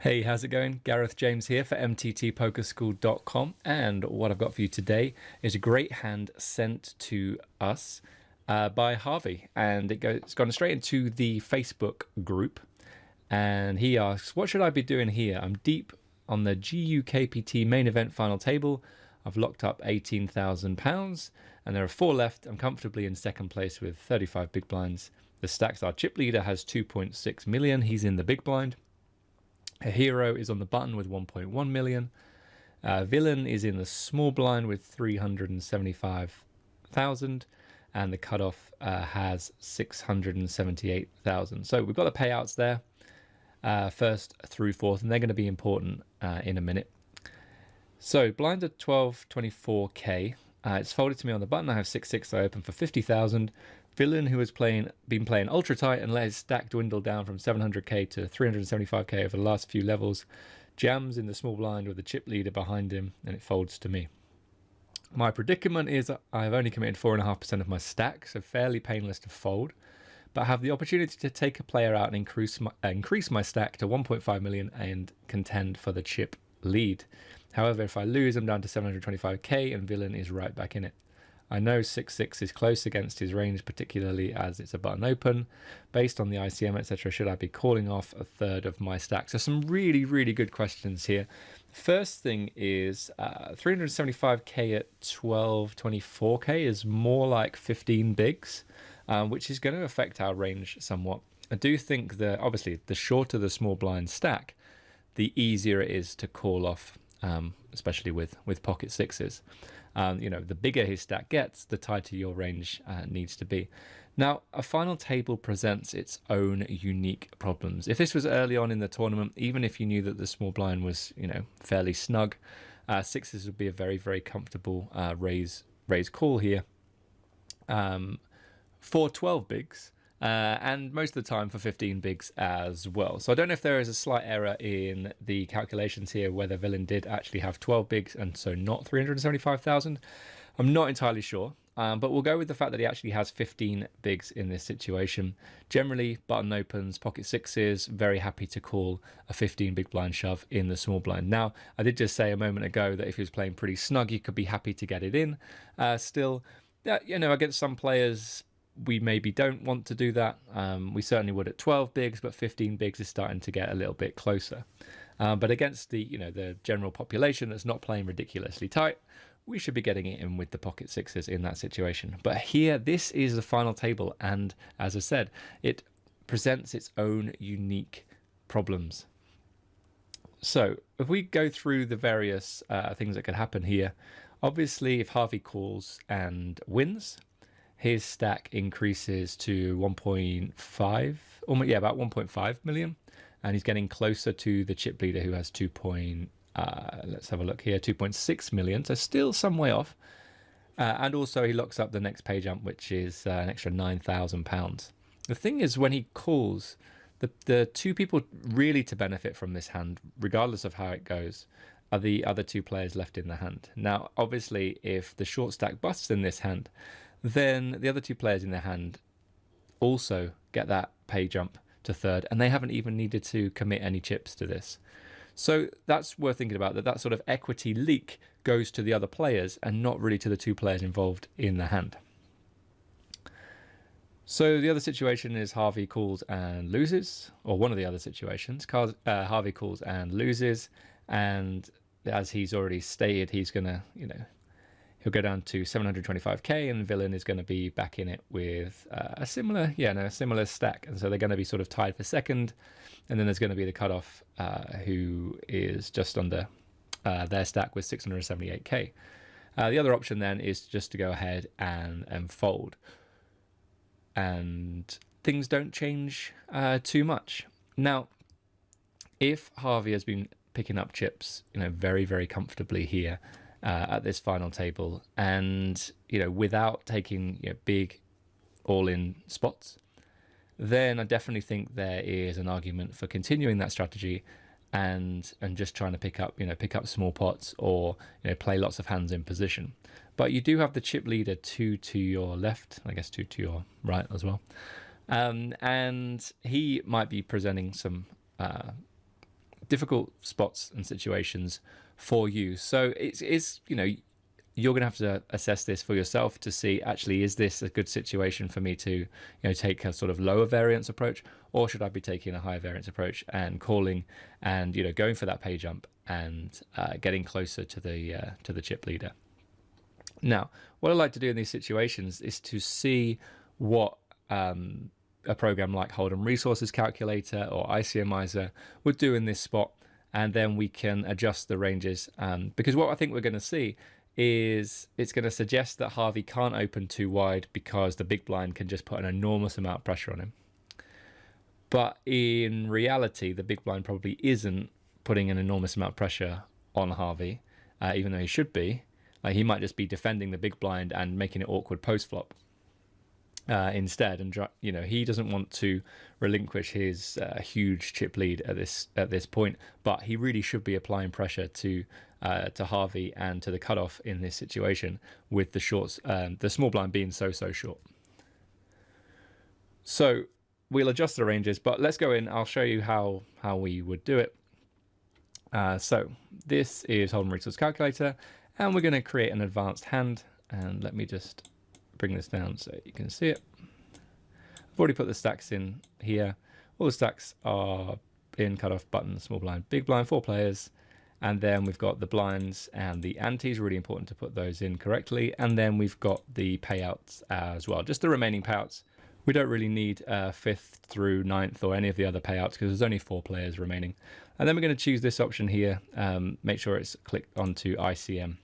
Hey, how's it going? Gareth James here for mttpokerschool.com, and what I've got for you today is a great hand sent to us by Harvey, and it's gone straight into the Facebook group, and he asks, what should I be doing here? I'm deep on the GUKPT main event final table. I've locked up £18,000 and there are 4 left. I'm comfortably in second place with 35 big blinds. The stacks are chip leader has 2.6 million. He's in the big blind. A hero is on the button with 1.1 million. Villain is in the small blind with 375,000, and the cutoff has 678,000. So we've got the payouts there, first through fourth, and they're going to be important in a minute. So blind at 12.24k. It's folded to me on the button. I have 6/6. So I open for 50,000. Villain, who has been playing ultra tight and let his stack dwindle down from 700k to 375k over the last few levels, jams in the small blind with the chip leader behind him, and it folds to me. My predicament is I've only committed 4.5% of my stack, so fairly painless to fold, but I have the opportunity to take a player out and increase my stack to 1.5 million and contend for the chip lead. However, if I lose, I'm down to 725k and Villain is right back in it. I know 6/6 is close against his range, particularly as it's a button open. Based on the ICM, etc., should I be calling off a third of my stack? So some really, really good questions here. First thing is 375k at 12.24k is more like 15 bigs, which is going to affect our range somewhat. I do think that obviously the shorter the small blind stack, the easier it is to call off, especially with pocket sixes. The bigger his stack gets, the tighter your range needs to be. Now, a final table presents its own unique problems. If this was early on in the tournament, even if you knew that the small blind was, fairly snug, sixes would be a very, very comfortable raise call here. For 12 bigs, and most of the time for 15 bigs as well. So I don't know if there is a slight error in the calculations here, whether Villain did actually have 12 bigs and so not 375,000. I'm not entirely sure, but we'll go with the fact that he actually has 15 bigs in this situation. Generally, button opens, pocket sixes, very happy to call a 15 big blind shove in the small blind. Now, I did just say a moment ago that if he was playing pretty snug, you could be happy to get it in. Still, against some players, we maybe don't want to do that. We certainly would at 12 bigs, but 15 bigs is starting to get a little bit closer. But against the general population that's not playing ridiculously tight, we should be getting it in with the pocket sixes in that situation. But here, this is the final table, and as I said, it presents its own unique problems. So if we go through the various things that could happen here, obviously if Harvey calls and wins, his stack increases to 1.5, about 1.5 million, and he's getting closer to the chip leader who has let's have a look here, 2.6 million, so still some way off. And also he locks up the next pay jump, which is an extra £9,000. The thing is, when he calls, the two people really to benefit from this hand, regardless of how it goes, are the other two players left in the hand. Now, obviously, if the short stack busts in this hand, then the other two players in their hand also get that pay jump to third, and they haven't even needed to commit any chips to this. So that's worth thinking about, that sort of equity leak goes to the other players and not really to the two players involved in the hand. So the other situation is Harvey calls and loses, or one of the other situations, Harvey calls and loses, and as he's already stated, he's going to, he'll go down to 725k, and Villain is going to be back in it with a similar stack. And so they're going to be sort of tied for second. And then there's going to be the cutoff, who is just under their stack with 678k. The other option then is just to go ahead and fold. And things don't change too much. Now, if Harvey has been picking up chips, very, very comfortably here, at this final table, and without taking big all-in spots, then I definitely think there is an argument for continuing that strategy and just trying to pick up small pots, or play lots of hands in position. But you do have the chip leader 2 to your left, I guess 2 to your right as well, and he might be presenting some difficult spots and situations for you. So it's you're going to have to assess this for yourself to see, actually, is this a good situation for me to take a sort of lower variance approach, or should I be taking a higher variance approach and calling and going for that pay jump and getting closer to the chip leader. Now, what I like to do in these situations is to see what a program like Holdem Resources Calculator or ICMizer would do in this spot, and then we can adjust the ranges, because what I think we're going to see is it's going to suggest that Harvey can't open too wide because the big blind can just put an enormous amount of pressure on him. But in reality, the big blind probably isn't putting an enormous amount of pressure on Harvey, even though he should be. Like, he might just be defending the big blind and making it awkward post flop instead, and he doesn't want to relinquish his huge chip lead at this point, but he really should be applying pressure to Harvey and to the cutoff in this situation, with the shorts, the small blind being so short. So we'll adjust the ranges, but let's go in. I'll show you how we would do it. So this is Holdem Resources Calculator, and we're going to create an advanced hand. And let me just bring this down so you can see it. I've already put the stacks in here. All the stacks are in cutoff, button, small blind, big blind, 4 players. And then we've got the blinds and the antes, really important to put those in correctly. And then we've got the payouts as well, just the remaining payouts. We don't really need 5th through 9th or any of the other payouts because there's only 4 players remaining. And then we're going to choose this option here, make sure it's clicked onto ICM,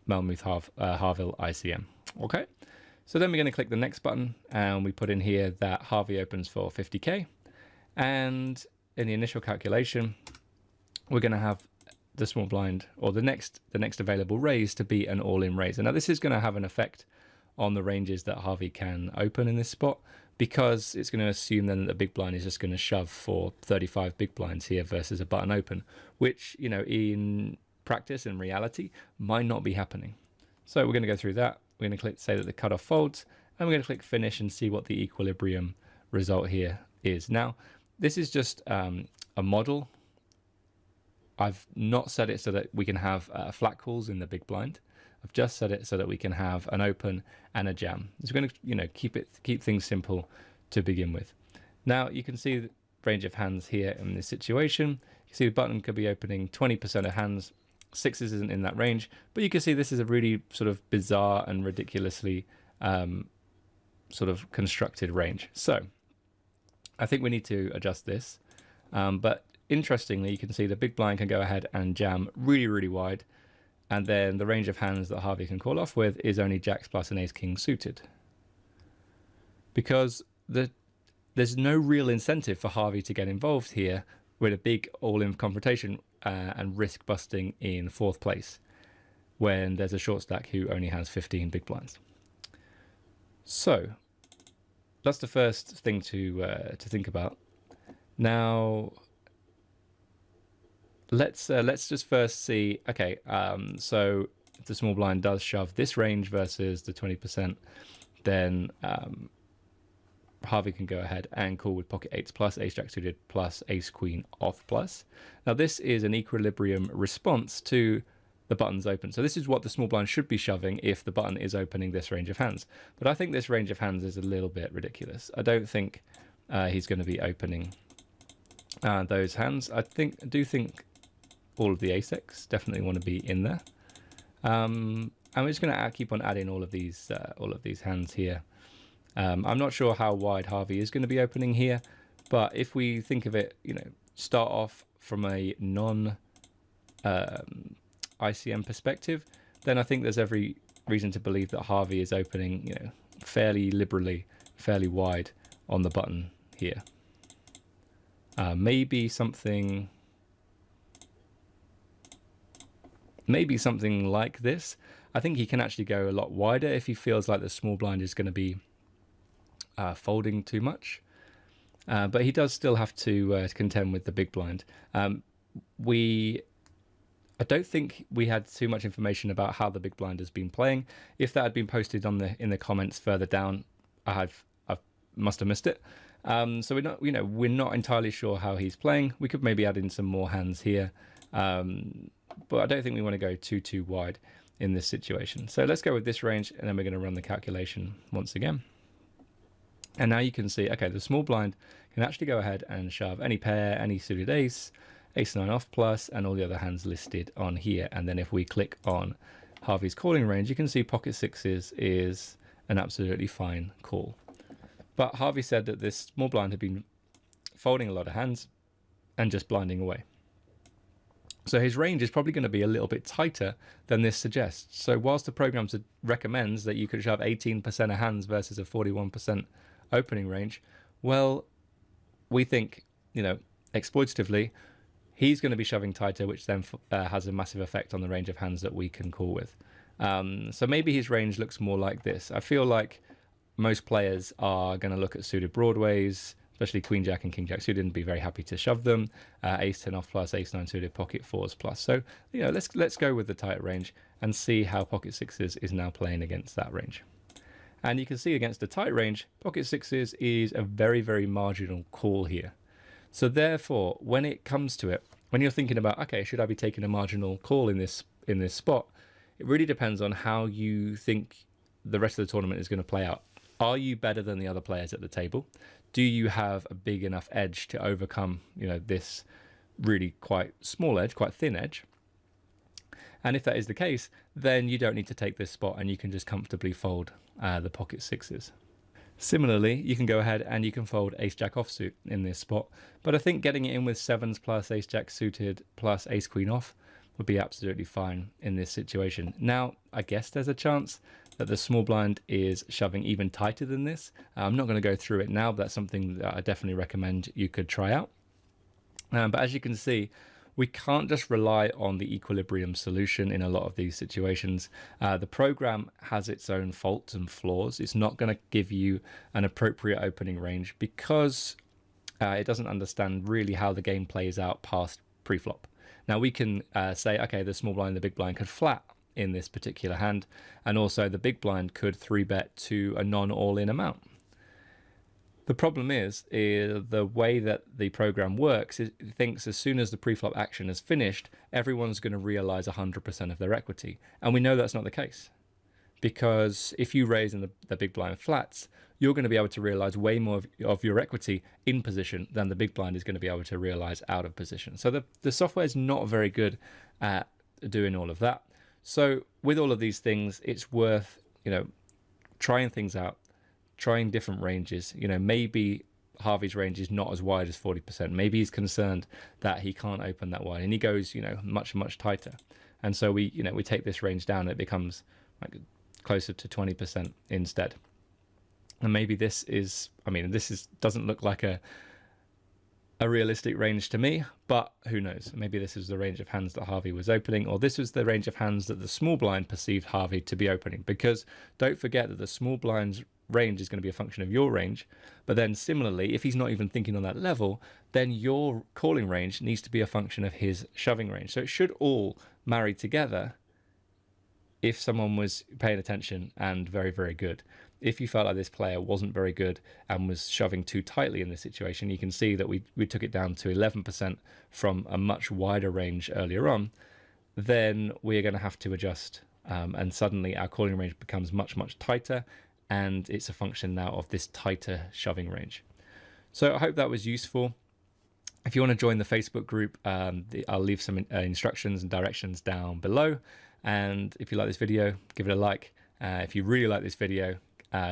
Melmuth Harville ICM. Okay, so then we're going to click the next button, and we put in here that Harvey opens for 50k, and in the initial calculation we're going to have the small blind, or the next available raise, to be an all-in raise. And now this is going to have an effect on the ranges that Harvey can open in this spot, because it's going to assume then that the big blind is just going to shove for 35 big blinds here versus a button open, which in practice and reality might not be happening. So we're going to go through that. We're going to click say that the cutoff folds, and we're going to click finish and see what the equilibrium result here is. Now, this is just a model. I've not set it so that we can have flat calls in the big blind. I've just set it so that we can have an open and a jam. So we're going to keep things simple to begin with. Now you can see the range of hands here in this situation. You can see the button could be opening 20% of hands. 6s isn't in that range, but you can see this is a really sort of bizarre and ridiculously sort of constructed range. So I think we need to adjust this. But interestingly, you can see the big blind can go ahead and jam really wide, and then the range of hands that Harvey can call off with is only jacks plus an ace king suited, because there's no real incentive for Harvey to get involved here with a big all-in confrontation and risk busting in 4th place when there's a short stack who only has 15 big blinds. So that's the first thing to think about. Now let's just first see, okay, so if the small blind does shove this range versus the 20%, then Harvey can go ahead and call with pocket 8s plus, ace jack suited plus, ace queen off plus. Now this is an equilibrium response to the button's open. So this is what the small blind should be shoving if the button is opening this range of hands. But I think this range of hands is a little bit ridiculous. I don't think he's going to be opening those hands. I do think all of the ace-x definitely want to be in there. I'm just going to keep on adding all of these hands here. I'm not sure how wide Harvey is going to be opening here, but if we think of it, start off from a non-ICM perspective, then I think there's every reason to believe that Harvey is opening, fairly liberally, fairly wide on the button here. Maybe something like this. I think he can actually go a lot wider if he feels like the small blind is going to be folding too much, but he does still have to contend with the big blind. I don't think we had too much information about how the big blind has been playing. If that had been posted in the comments further down, I must have missed it. So we're not entirely sure how he's playing. We could maybe add in some more hands here, but I don't think we want to go too wide in this situation. So let's go with this range, and then we're going to run the calculation once again. And now you can see, okay, the small blind can actually go ahead and shove any pair, any suited ace, ace 9 off plus, and all the other hands listed on here. And then if we click on Harvey's calling range, you can see pocket sixes is an absolutely fine call. But Harvey said that this small blind had been folding a lot of hands and just blinding away. So his range is probably going to be a little bit tighter than this suggests. So whilst the program recommends that you could shove 18% of hands versus a 41% opening range, well, we think, exploitatively, he's going to be shoving tighter, which then has a massive effect on the range of hands that we can call with. So maybe his range looks more like this. I feel like most players are going to look at suited broadways, especially Queen Jack and King Jack suited, and be very happy to shove them. Ace 10 off plus, ace 9 suited, pocket fours plus. So let's go with the tight range and see how pocket sixes is now playing against that range. And you can see against the tight range, pocket sixes is a very marginal call here. So therefore, when it comes to it, when you're thinking about, okay, should I be taking a marginal call in this spot, it really depends on how you think the rest of the tournament is going to play out. Are you better than the other players at the table? Do you have a big enough edge to overcome, this really quite small edge, quite thin edge? And if that is the case, then you don't need to take this spot and you can just comfortably fold the pocket sixes. Similarly, you can go ahead and you can fold ace jack offsuit in this spot, but I think getting it in with sevens plus ace jack suited plus ace queen off would be absolutely fine in this situation. Now, I guess there's a chance that the small blind is shoving even tighter than this. I'm not going to go through it now, but that's something that I definitely recommend you could try out. But as you can see, we can't just rely on the equilibrium solution in a lot of these situations. The program has its own faults and flaws. It's not going to give you an appropriate opening range because it doesn't understand really how the game plays out past pre-flop. Now we can say, okay, the small blind and the big blind could flat in this particular hand, and also the big blind could 3-bet to a non-all-in amount. The problem is the way that the program works, it thinks as soon as the pre-flop action is finished, everyone's going to realize 100% of their equity. And we know that's not the case, because if you raise and the big blind flats, you're going to be able to realize way more of your equity in position than the big blind is going to be able to realize out of position. So the software is not very good at doing all of that. So with all of these things, it's worth, trying things out, trying different ranges. Maybe Harvey's range is not as wide as 40%. Maybe he's concerned that he can't open that wide, and he goes, much tighter. And so we take this range down, and it becomes like closer to 20% instead. And maybe this doesn't look like a realistic range to me, but who knows? Maybe this is the range of hands that Harvey was opening, or this was the range of hands that the small blind perceived Harvey to be opening. Because don't forget that the small blind's range is going to be a function of your range, but then similarly, if he's not even thinking on that level, then your calling range needs to be a function of his shoving range. So it should all marry together if someone was paying attention and very good. If you felt like this player wasn't very good and was shoving too tightly in this situation, you can see that we took it down to 11% from a much wider range earlier on, then we're going to have to adjust, and suddenly our calling range becomes much tighter, and it's a function now of this tighter shoving range. So I hope that was useful. If you want to join the Facebook group, I'll leave some instructions and directions down below. And if you like this video, give it a like. If you really like this video,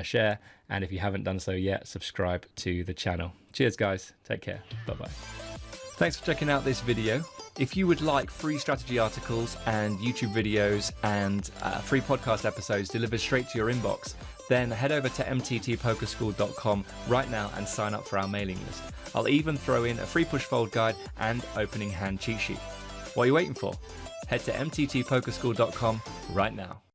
share. And if you haven't done so yet, subscribe to the channel. Cheers, guys. Take care. Bye-bye. Thanks for checking out this video. If you would like free strategy articles and YouTube videos and free podcast episodes delivered straight to your inbox, then head over to mttpokerschool.com right now and sign up for our mailing list. I'll even throw in a free push fold guide and opening hand cheat sheet. What are you waiting for? Head to mttpokerschool.com right now.